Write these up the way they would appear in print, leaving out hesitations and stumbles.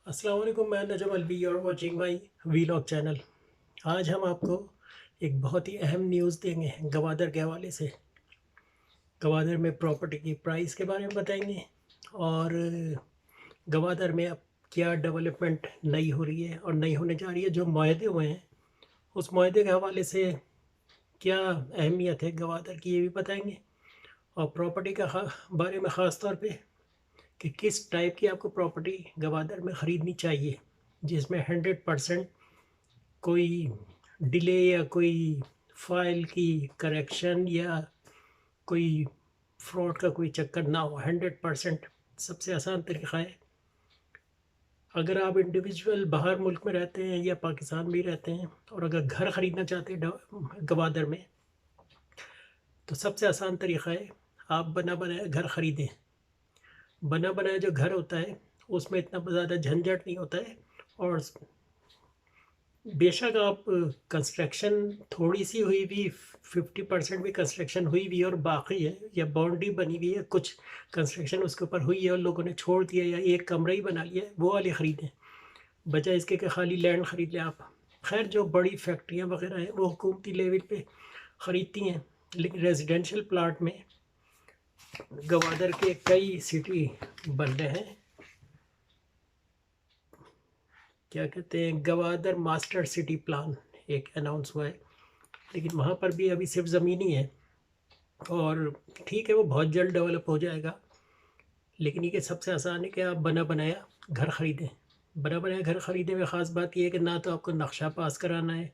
अस्सलाम वालेकुम, मैं नजम अलवी और वाचिंग माई वीलॉग चैनल। आज हम आपको एक बहुत ही अहम न्यूज़ देंगे गवादर के हवाले से। गवादर में प्रॉपर्टी की प्राइस के बारे में बताएंगे और गवादर में अब क्या डेवलपमेंट नई हो रही है और नई होने जा रही है। जो मुआहदे हुए हैं उस मुआहदे के हवाले से क्या अहमियत है गवादर की, ये भी बताएंगे। और प्रॉपर्टी का बारे में ख़ास तौर पे कि किस टाइप की आपको प्रॉपर्टी गवादर में ख़रीदनी चाहिए जिसमें 100% कोई डिले या कोई फाइल की करेक्शन या कोई फ्रॉड का कोई चक्कर ना हो। 100% सबसे आसान तरीका है। अगर आप इंडिविजुअल बाहर मुल्क में रहते हैं या पाकिस्तान में रहते हैं और अगर घर ख़रीदना चाहते हैं गवादर में, तो सबसे आसान तरीका है आप बना बनाया घर ख़रीदें। बना बनाया जो घर होता है उसमें इतना ज़्यादा झंझट नहीं होता है। और बेशक आप कंस्ट्रक्शन थोड़ी सी हुई भी, 50% भी कंस्ट्रक्शन हुई भी और बाकी है या बाउंड्री बनी हुई है, कुछ कंस्ट्रक्शन उसके ऊपर हुई है और लोगों ने छोड़ दिया या एक कमरा ही बना लिया है, वो वाली ख़रीदें बजाय इसके कि खाली लैंड ख़रीद लें आप। खैर जो बड़ी फैक्ट्रियाँ वगैरह हैं वो हुकूमती लेवल पे ख़रीदती हैं, लेकिन रेजिडेंशियल प्लाट में गवादर के कई सिटी बन रहे हैं। क्या कहते हैं, गवादर मास्टर सिटी प्लान एक अनाउंस हुआ है, लेकिन वहाँ पर भी अभी सिर्फ ज़मीन ही है। और ठीक है, वो बहुत जल्द डेवलप हो जाएगा। लेकिन ये कि सबसे आसान है कि आप बना बनाया घर ख़रीदें। बना बनाया घर ख़रीदने में ख़ास बात यह है कि ना तो आपको नक्शा पास कराना है,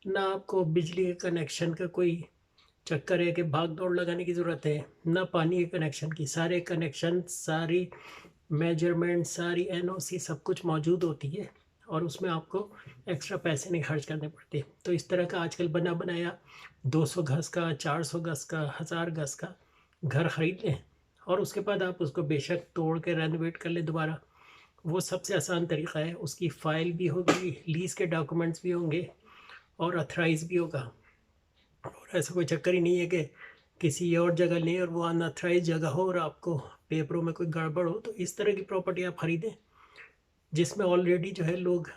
ना आपको बिजली के कनेक्शन का कोई चक्कर है कि भाग दौड़ लगाने की ज़रूरत है, ना पानी के कनेक्शन की। सारे कनेक्शन, सारी मेजरमेंट, सारी एनओसी सब कुछ मौजूद होती है और उसमें आपको एक्स्ट्रा पैसे नहीं खर्च करने पड़ते। तो इस तरह का आजकल बना बनाया 200 गज का, 400 गज का, 1000 गज का घर ख़रीद लें और उसके बाद आप उसको बेशक तोड़ के रेनोवेट कर लें दोबारा। वो सबसे आसान तरीका है। उसकी फ़ाइल भी होगी, लीज़ के डॉक्यूमेंट्स भी होंगे और अथराइज़ भी होगा। और ऐसा कोई चक्कर ही नहीं है कि किसी और जगह लें और वो अनअथराइज जगह हो और आपको पेपरों में कोई गड़बड़ हो। तो इस तरह की प्रॉपर्टी आप ख़रीदें जिसमें ऑलरेडी जो है लोग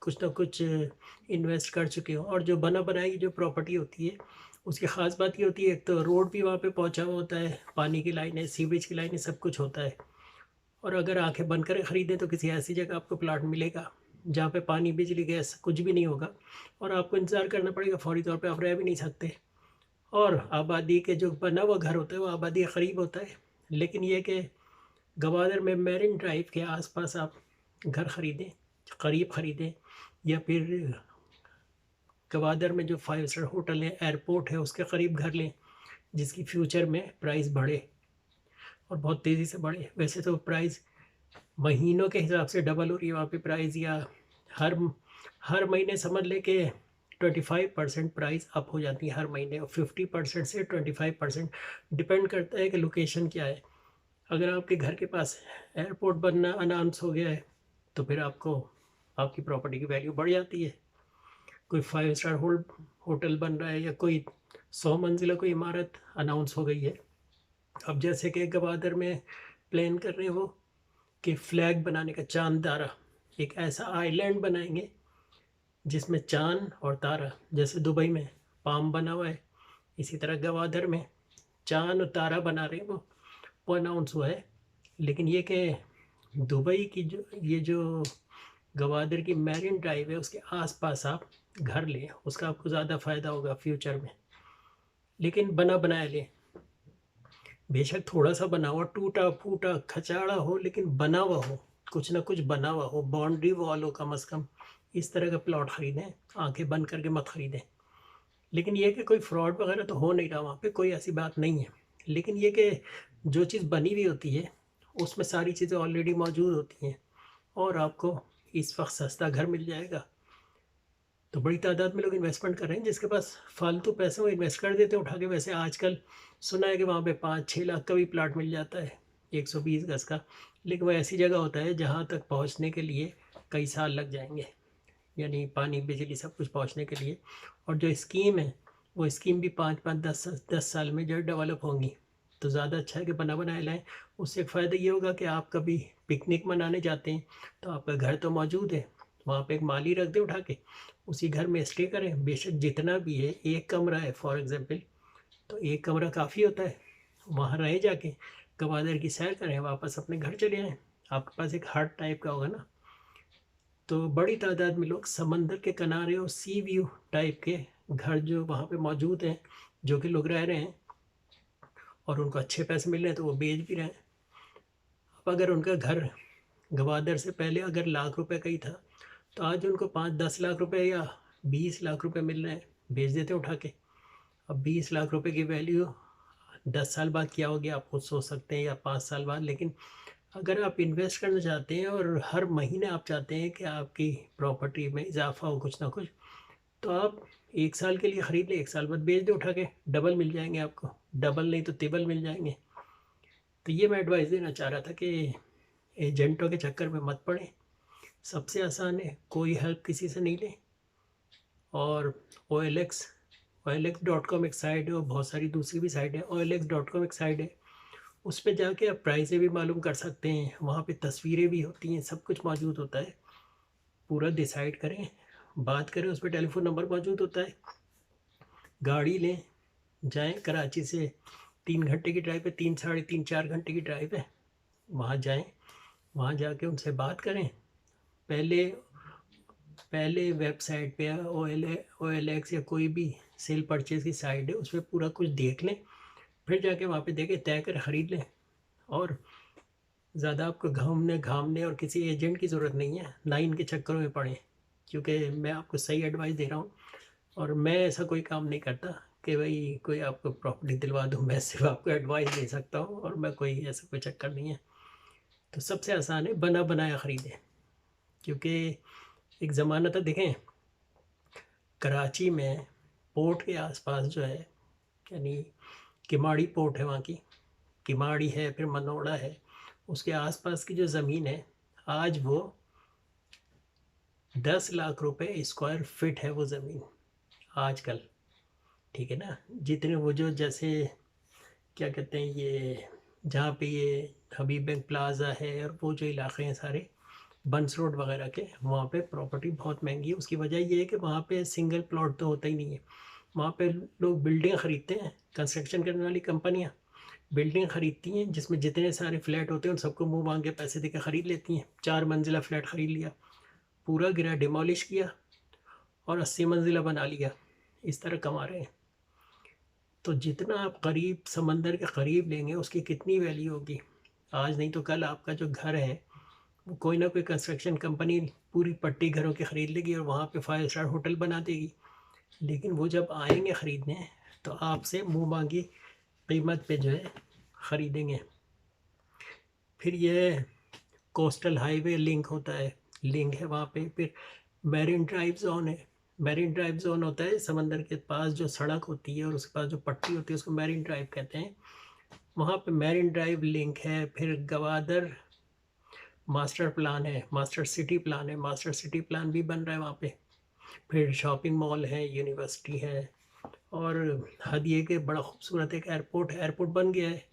कुछ ना कुछ इन्वेस्ट कर चुके हो। और जो बना बनाई जो प्रॉपर्टी होती है उसकी ख़ास बात ये होती है, एक तो रोड भी वहाँ पे पहुँचा हुआ होता है, पानी की लाइनें, सीवेज की लाइनें, सब कुछ होता है। और अगर आंखें बंद कर ख़रीदें तो किसी ऐसी जगह आपको प्लाट मिलेगा जहाँ पे पानी, बिजली, गैस कुछ भी नहीं होगा और आपको इंतज़ार करना पड़ेगा। फौरी तौर पे आप रह भी नहीं सकते। और आबादी के जो बना हुआ घर होता है वो आबादी के करीब होता है। लेकिन ये कि गवादर में मेरिन ड्राइव के आसपास आप घर ख़रीदें, करीब ख़रीदें, या फिर गवादर में जो 5 स्टार होटल है, एयरपोर्ट है, उसके करीब घर लें जिसकी फ्यूचर में प्राइस बढ़े और बहुत तेज़ी से बढ़े। वैसे तो प्राइस महीनों के हिसाब से डबल हो रही है वहाँ पे प्राइस, या हर हर महीने समझ लें कि 25% प्राइस अप हो जाती है हर महीने। और 50% से 25% डिपेंड करता है कि लोकेशन क्या है। अगर आपके घर के पास एयरपोर्ट बनना अनाउंस हो गया है तो फिर आपको आपकी प्रॉपर्टी की वैल्यू बढ़ जाती है। कोई 5 स्टार होटल बन रहा है या कोई 100 मंजिला कोई इमारत अनाउंस हो गई है। अब जैसे कि गवादर में प्लान कर रहे हैं वो कि फ्लैग बनाने का, चांद तारा, एक ऐसा आइलैंड बनाएंगे जिसमें चांद और तारा, जैसे दुबई में पाम बना हुआ है, इसी तरह गवादर में चांद और तारा बना रहे हैं वो अनाउंस हुआ है। लेकिन ये कि दुबई की जो ये जो गवादर की मैरिन ड्राइव है उसके आसपास आप घर लें, उसका आपको ज़्यादा फ़ायदा होगा फ्यूचर में। लेकिन बना बनाया लें, बेशक थोड़ा सा बना हुआ, टूटा फूटा खचाड़ा हो, लेकिन बना हुआ हो, कुछ ना कुछ बना हुआ हो, बाउंड्री वॉल हो कम से कम। इस तरह का प्लॉट ख़रीदें, आंखें बंद करके मत ख़रीदें। लेकिन ये कि कोई फ्रॉड वगैरह तो हो नहीं रहा वहाँ पे, कोई ऐसी बात नहीं है। लेकिन ये कि जो चीज़ बनी हुई होती है उसमें सारी चीज़ें ऑलरेडी मौजूद होती हैं और आपको इस वक्त सस्ता घर मिल जाएगा। तो बड़ी तादाद में लोग इन्वेस्टमेंट कर रहे हैं, जिसके पास फालतू पैसे वो इन्वेस्ट कर देते हैं उठा के। वैसे आजकल सुना है कि वहाँ पे 5-6 लाख का भी प्लाट मिल जाता है 120 गज का, लेकिन वो ऐसी जगह होता है जहाँ तक पहुँचने के लिए कई साल लग जाएंगे, यानी पानी, बिजली सब कुछ पहुँचने के लिए। और जो स्कीम है वो स्कीम भी 5-5, 10-10 साल में जो डेवलप होंगी। तो ज़्यादा अच्छा है कि बना बनाया लाएं। उससे एक फ़ायदा ये होगा कि आप कभी पिकनिक मनाने जाते हैं तो आपका घर तो मौजूद है, वहाँ पे एक माली रख दें उठा के, उसी घर में स्टे करें। बेशक जितना भी है, एक कमरा है फॉर एग्ज़ाम्पल, तो एक कमरा काफ़ी होता है, वहाँ रहें जाके, गवादर की सैर करें, वापस अपने घर चले आएँ। आपके पास एक हट टाइप का होगा ना। तो बड़ी तादाद में लोग समंदर के किनारे और सी व्यू टाइप के घर जो वहाँ पे मौजूद हैं, जो कि लोग रह रहे हैं और उनको अच्छे पैसे मिल रहे हैं तो वो बेच भी रहे हैं। अब अगर उनका घर गवादर से पहले अगर लाख रुपए का ही था, तो आज उनको 5-10 लाख रुपए या 20 लाख रुपए मिल रहे हैं, बेच देते उठा के। अब 20 लाख रुपए की वैल्यू 10 साल बाद क्या होगी आप खुद सोच सकते हैं, या 5 साल बाद। लेकिन अगर आप इन्वेस्ट करना चाहते हैं और हर महीने आप चाहते हैं कि आपकी प्रॉपर्टी में इजाफा हो कुछ ना कुछ, तो आप 1 साल के लिए ख़रीद लें, 1 साल बाद बेच दो उठा के, डबल मिल जाएंगे आपको, डबल नहीं तो तिबल मिल जाएंगे। तो ये मैं एडवाइस देना चाह रहा था कि एजेंटों के चक्कर में मत पड़ें। सबसे आसान है, कोई हेल्प किसी से नहीं लें। और OLX.com एक साइट है और बहुत सारी दूसरी भी साइट है। OLX.com एक साइट है, उस पर जाके आप प्राइसें भी मालूम कर सकते हैं, वहाँ पे तस्वीरें भी होती हैं, सब कुछ मौजूद होता है। पूरा डिसाइड करें, बात करें, उस पर टेलीफोन नंबर मौजूद होता है। गाड़ी लें, जाएं, कराची से 3 घंटे की ड्राइव है, 3, साढ़े 3, 4 घंटे की ड्राइव है, वहाँ जाएं, वहाँ जाके उनसे बात करें। पहले पहले वेबसाइट पे OLX या कोई भी सेल परचेज की साइट है, उस पर पूरा कुछ देख लें, फिर जाके वहाँ पे देके तय कर ख़रीद लें। और ज़्यादा आपको घूमने घामने और किसी एजेंट की ज़रूरत नहीं है, ना ही इनके चक्करों में पड़ें, क्योंकि मैं आपको सही एडवाइस दे रहा हूँ। और मैं ऐसा कोई काम नहीं करता कि भाई कोई आपको प्रॉपर्टी दिलवा दूँ, मैं सिर्फ आपको एडवाइस दे सकता हूँ, और मैं कोई ऐसा कोई चक्कर नहीं है। तो सबसे आसान है बना बनाया ख़रीदें, क्योंकि एक ज़माना था, देखें कराची में पोर्ट के आसपास जो है, यानी किमाड़ी पोर्ट है, वहाँ की किमाड़ी है, फिर मनोड़ा है, उसके आसपास की जो ज़मीन है, आज वो 10 लाख रुपए स्क्वायर फिट है वो ज़मीन आजकल। ठीक है ना। जितने वो जो जैसे क्या कहते हैं, ये जहाँ पे ये हबीब बैंक प्लाजा है और वो जो इलाके हैं सारे बंस रोड वगैरह के, वहाँ पे प्रॉपर्टी बहुत महंगी है। उसकी वजह ये है कि वहाँ पे सिंगल प्लॉट तो होता ही नहीं है, वहाँ पे लोग बिल्डिंग ख़रीदते हैं, कंस्ट्रक्शन करने वाली कंपनियाँ बिल्डिंग ख़रीदती हैं, जिसमें जितने सारे फ्लैट होते हैं उन सबको मुंह मांग के पैसे देकर ख़रीद लेती हैं। 4 मंजिला फ्लैट ख़रीद लिया, पूरा गिरा, डिमोलिश किया और 80 मंजिला बना लिया, इस तरह कमा रहे हैं। तो जितना आप करीब समंदर के करीब लेंगे उसकी कितनी वैल्यू होगी। आज नहीं तो कल आपका जो घर है वो कोई ना कोई कंस्ट्रक्शन कंपनी पूरी पट्टी घरों की ख़रीद लेगी और वहाँ पे 5 स्टार होटल बना देगी। लेकिन वो जब आएंगे ख़रीदने तो आपसे मुंह मांगी कीमत पे जो है ख़रीदेंगे। फिर ये कोस्टल हाईवे लिंक होता है, लिंक है वहाँ पे। फिर मैरीन ड्राइव जोन है, मैरीन ड्राइव जोन होता है समंदर के पास जो सड़क होती है और उसके पास जो पट्टी होती है उसको मैरीन ड्राइव कहते हैं। वहाँ पे मैरीन ड्राइव लिंक है। फिर गवादर मास्टर प्लान है, मास्टर सिटी प्लान है, मास्टर सिटी प्लान भी बन रहा है वहाँ पे। फिर शॉपिंग मॉल है, यूनिवर्सिटी है, और हद ये कि बड़ा खूबसूरत एक एयरपोर्ट बन गया है।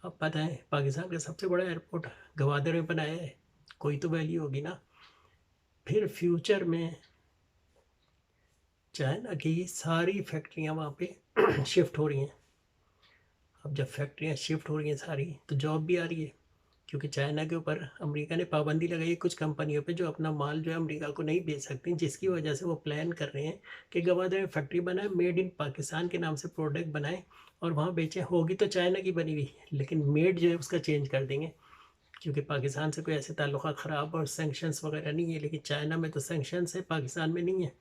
अब पता है पाकिस्तान का सबसे बड़ा एयरपोर्ट गवादर में बनाया है, कोई तो वैल्यू होगी ना। फिर फ्यूचर में चाइना की सारी फैक्ट्रियाँ वहाँ पे शिफ्ट हो रही हैं। अब जब फैक्ट्रियाँ शिफ्ट हो रही हैं सारी, तो जॉब भी आ रही है, क्योंकि चाइना के ऊपर अमेरिका ने पाबंदी लगाई है कुछ कंपनियों पे जो अपना माल जो है अमेरिका को नहीं बेच सकती, जिसकी वजह से वो प्लान कर रहे हैं कि गवादर में फैक्ट्री बनाए, मेड इन पाकिस्तान के नाम से प्रोडक्ट बनाए और वहाँ बेचें। होगी तो चाइना की बनी हुई, लेकिन मेड जो है उसका चेंज कर देंगे, क्योंकि पाकिस्तान से कोई ऐसे ताल्लुकात ख़राब और सेंक्शंस वगैरह नहीं है। लेकिन चाइना में तो सेंक्शंस है, पाकिस्तान में नहीं है।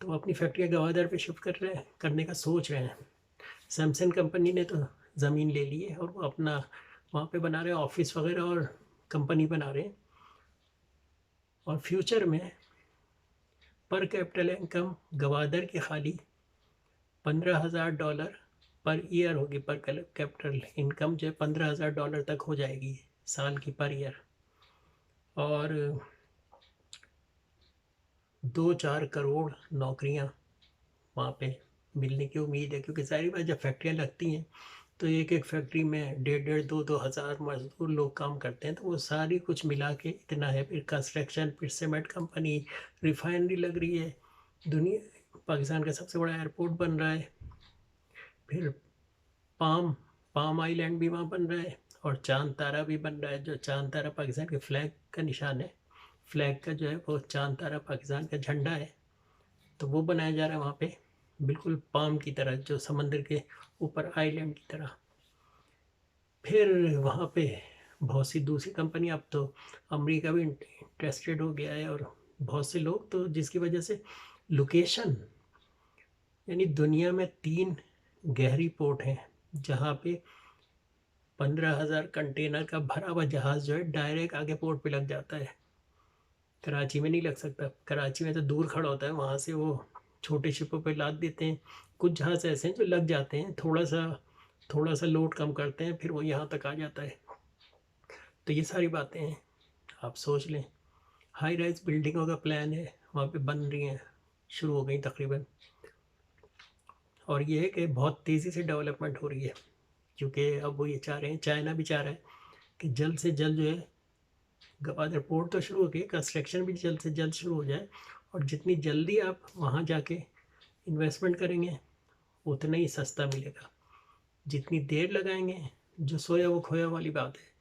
तो वो अपनी फैक्ट्रियाँ गवादर पे शिफ्ट कर रहे हैं, करने का सोच रहे हैं। सैमसंग कंपनी ने तो ज़मीन ले ली है और वो अपना वहाँ पे बना रहे हैं ऑफिस वगैरह और कंपनी बना रहे हैं। और फ्यूचर में पर कैपिटल इनकम गवादर की खाली $15,000 पर ईयर होगी। पर कैपिटल इनकम जो है $15,000 तक हो जाएगी साल की, पर ईयर। और 2-4 करोड़ नौकरियां वहाँ पे मिलने की उम्मीद है, क्योंकि सारी बात जब फैक्ट्रियाँ लगती हैं तो एक एक फैक्ट्री में 1,500 2,000 हज़ार मजदूर लोग काम करते हैं, तो वो सारी कुछ मिला के इतना है। फिर कंस्ट्रक्शन, फिर सीमेंट कंपनी, रिफाइनरी लग रही है, दुनिया पाकिस्तान का सबसे बड़ा एयरपोर्ट बन रहा है, फिर पाम पाम आइलैंड भी वहाँ बन रहा है, और चांद तारा भी बन रहा है। जो चांद तारा पाकिस्तान के फ्लैग का निशान है, फ्लैग का जो है वो चांद तारा पाकिस्तान का झंडा है, तो वो बनाया जा रहा है वहाँ पे, बिल्कुल पाम की तरह, जो समंदर के ऊपर आइलैंड की तरह। फिर वहाँ पे बहुत सी दूसरी कंपनी, अब तो अमेरिका भी इंटरेस्टेड हो गया है, और बहुत से लोग, तो जिसकी वजह से लोकेशन, यानी दुनिया में 3 गहरी पोर्ट हैं जहाँ पे 15,000 कंटेनर का भरा हुआ जहाज़ जो है डायरेक्ट आगे पोर्ट पे लग जाता है। कराची में नहीं लग सकता, कराची में तो दूर खड़ा होता है, वहाँ से वो छोटे शिपों पे लाद देते हैं। कुछ जहाज़ ऐसे हैं जो लग जाते हैं, थोड़ा सा लोड कम करते हैं, फिर वो यहाँ तक आ जाता है। तो ये सारी बातें हैं, आप सोच लें। हाई राइज बिल्डिंगों का प्लान है, वहाँ पे बन रही हैं, शुरू हो गई तकरीबन। और ये है कि बहुत तेज़ी से डेवलपमेंट हो रही है, क्योंकि अब वो ये चाह रहे हैं, चाइना भी चाह रहा है कि जल्द से जल्द जो है, गवादर पोर्ट तो शुरू हो गई, कंस्ट्रक्शन भी जल्द से जल्द शुरू हो जाए, और जितनी जल्दी आप वहाँ जाके इन्वेस्टमेंट करेंगे उतना ही सस्ता मिलेगा। जितनी देर लगाएंगे, जो सोया वो खोया वाली बात है।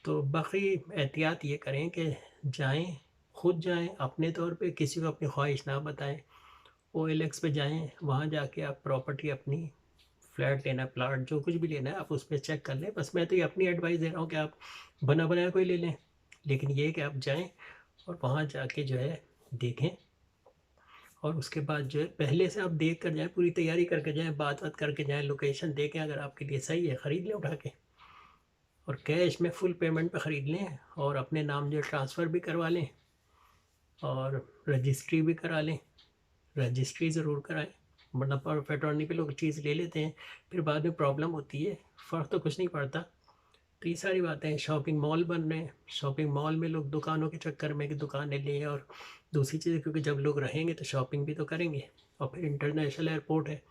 तो बाकी एहतियात ये करें कि जाएं, खुद जाएं अपने तौर पे, किसी को अपनी ख्वाहिश ना बताएं। OLX पे जाएं, वहाँ जाके आप प्रॉपर्टी अपनी, फ्लैट लेना, प्लाट, जो कुछ भी लेना है आप उस पर चेक कर लें। बस मैं तो ये अपनी एडवाइस दे रहा हूँ कि आप बना बनाया कोई ले लें, लेकिन ये कि आप जाएं और वहाँ जाके जो है देखें, और उसके बाद जो है पहले से आप देख कर जाएँ, पूरी तैयारी करके जाएँ, बात करके जाएँ, लोकेशन देखें, अगर आपके लिए सही है ख़रीद लें उठा के, और कैश में फुल पेमेंट पे ख़रीद लें, और अपने नाम जो ट्रांसफ़र भी करवा लें, और रजिस्ट्री भी करा लें। रजिस्ट्री ज़रूर कराएं, वरना परफेक्ट अटॉर्नी पे लोग चीज़ ले लेते हैं, फिर बाद में प्रॉब्लम होती है, फ़र्क तो कुछ नहीं पड़ता। तो ये सारी बातें। शॉपिंग मॉल बन रहे हैं, शॉपिंग मॉल में लोग दुकानों के चक्कर में कि दुकानें लें, और दूसरी चीज़, क्योंकि जब लोग रहेंगे तो शॉपिंग भी तो करेंगे। और फिर इंटरनेशनल एयरपोर्ट है,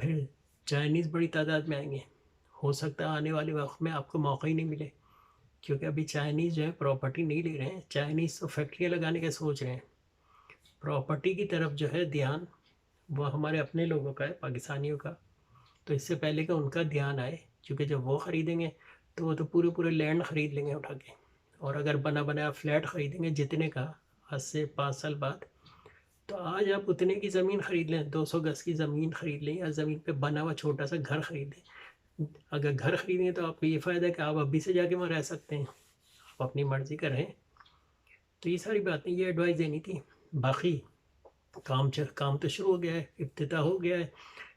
फिर चाइनीज़ बड़ी तादाद में आएंगे। हो सकता है आने वाले वक्त में आपको मौका ही नहीं मिले, क्योंकि अभी चाइनीज़ जो है प्रॉपर्टी नहीं ले रहे हैं। चाइनीज़ तो फैक्ट्रियाँ लगाने का सोच रहे हैं, प्रॉपर्टी की तरफ जो है ध्यान वो हमारे अपने लोगों का है, पाकिस्तानियों का। तो इससे पहले कि उनका ध्यान आए, क्योंकि जब वो ख़रीदेंगे तो वो तो पूरे पूरे लैंड ख़रीद लेंगे उठा के, और अगर बना बनाया फ्लैट ख़रीदेंगे जितने का, आज से 5 साल बाद, तो आज आप उतने की ज़मीन ख़रीद लें, 200 गज़ की ज़मीन ख़रीद लें, या ज़मीन पे बना हुआ छोटा सा घर ख़रीद लें। अगर घर ख़रीदें तो आपको ये फ़ायदा है कि आप अभी से जाके वहाँ रह सकते हैं, आप अपनी मर्ज़ी का रहें। तो ये सारी बातें, ये एडवाइस देनी थी। बाकी काम तो शुरू हो गया है, इफ्तिताह हो गया है।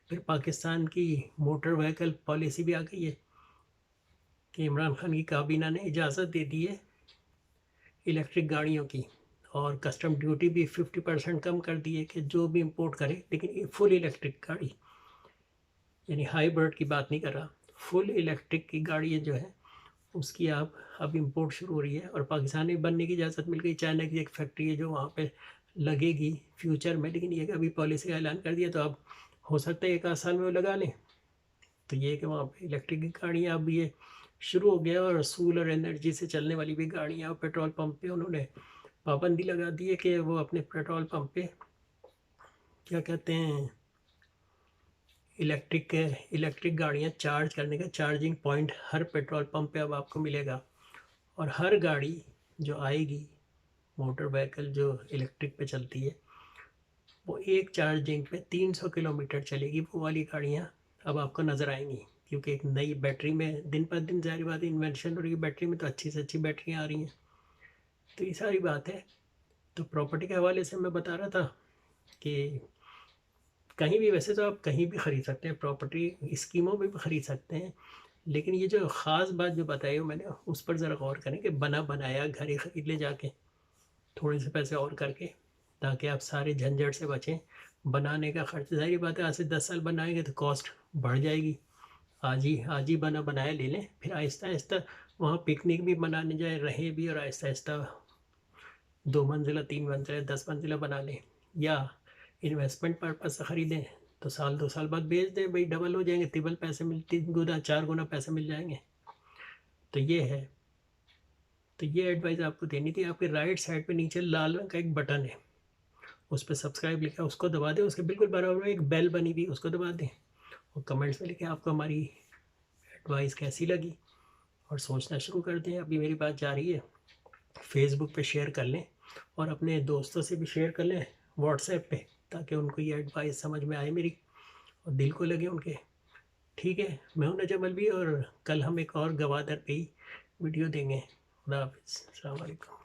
फिर पाकिस्तान की मोटर व्हीकल पॉलिसी भी आ गई है कि इमरान खान की काबीना ने इजाज़त दे दी है इलेक्ट्रिक गाड़ियों की, और कस्टम ड्यूटी भी 50% कम कर दी है कि जो भी इंपोर्ट करे, लेकिन फुल इलेक्ट्रिक गाड़ी, यानी हाइब्रिड की बात नहीं कर रहा, फुल इलेक्ट्रिक की गाड़ी जो है उसकी आप अब इंपोर्ट शुरू हो रही है। और पाकिस्तान में बनने की इजाज़त मिल गई। चाइना की एक फैक्ट्री है जो वहाँ पे लगेगी फ्यूचर में, लेकिन ये अभी पॉलिसी का ऐलान कर दिया, तो अब हो सकता है 1 आध साल में वो लगा लें। तो ये कि वहाँ पे इलेक्ट्रिक की गाड़ियाँ अब ये शुरू हो गया, और सोलर एनर्जी से चलने वाली भी गाड़ियाँ, पेट्रोल पंप पे उन्होंने पाबंदी लगा दी है कि वो अपने पेट्रोल पंप पे, क्या कहते हैं, इलेक्ट्रिक गाड़ियाँ चार्ज करने का चार्जिंग पॉइंट हर पेट्रोल पंप पे अब आपको मिलेगा। और हर गाड़ी जो आएगी, मोटर व्हीकल जो इलेक्ट्रिक पे चलती है, वो एक चार्जिंग पे 300 किलोमीटर चलेगी। वो वाली गाड़ियाँ अब आपको नज़र आएंगी, क्योंकि एक नई बैटरी में दिन पर दिन ज़ाहिर बात इन्वेंशन हो रही है, बैटरी में तो अच्छी से अच्छी बैटरियाँ आ रही हैं। तो ये सारी बात है। तो प्रॉपर्टी के हवाले से मैं बता रहा था कि कहीं भी, वैसे तो आप कहीं भी ख़रीद सकते हैं प्रॉपर्टी, स्कीमों में भी ख़रीद सकते हैं, लेकिन ये जो ख़ास बात जो बताई हो मैंने, उस पर ज़रा गौर करें कि बना बनाया घर ही ख़रीद ले जाके, थोड़े से पैसे और करके, ताकि आप सारे झंझट से बचें। बनाने का खर्च, ज़ाहिर बात है आज से 10 साल बनाएंगे तो कॉस्ट बढ़ जाएगी। आज ही बना बनाया ले लें, फिर आहिस्ता आहिस्ता वहाँ पिकनिक भी मनाने जाए, रहें भी, और आहिस्ता आहिस्ता 2 मंजिला 3 मंजिला 10 मंजिला बना लें, या इन्वेस्टमेंट पर्पज़ से ख़रीदें तो साल 2 साल बाद बेच दें भाई, डबल हो जाएंगे, ट्रिपल पैसे 3 गुना 4 गुना पैसे मिल जाएंगे। तो ये है, तो ये एडवाइस आपको देनी थी। आपके राइट साइड पे नीचे लाल रंग का एक बटन है, उस पर सब्सक्राइब लिखा है, उसको दबा दें। उसके बिल्कुल बराबर में एक बेल बनी हुई, उसको दबा दें। और कमेंट्स में लिखें आपको हमारी एडवाइस कैसी लगी, और सोचना शुरू कर दें। अभी मेरी बात जा रही है, फेसबुक पे शेयर कर लें और अपने दोस्तों से भी शेयर कर लें व्हाट्सएप पे, ताकि उनको ये एडवाइस समझ में आए मेरी और दिल को लगे उनके। ठीक है, मैं हूं नजम अलवी, और कल हम एक और गवादर पे ही वीडियो देंगे। खुदा हाफिज़, अस्सलाम वालेकुम।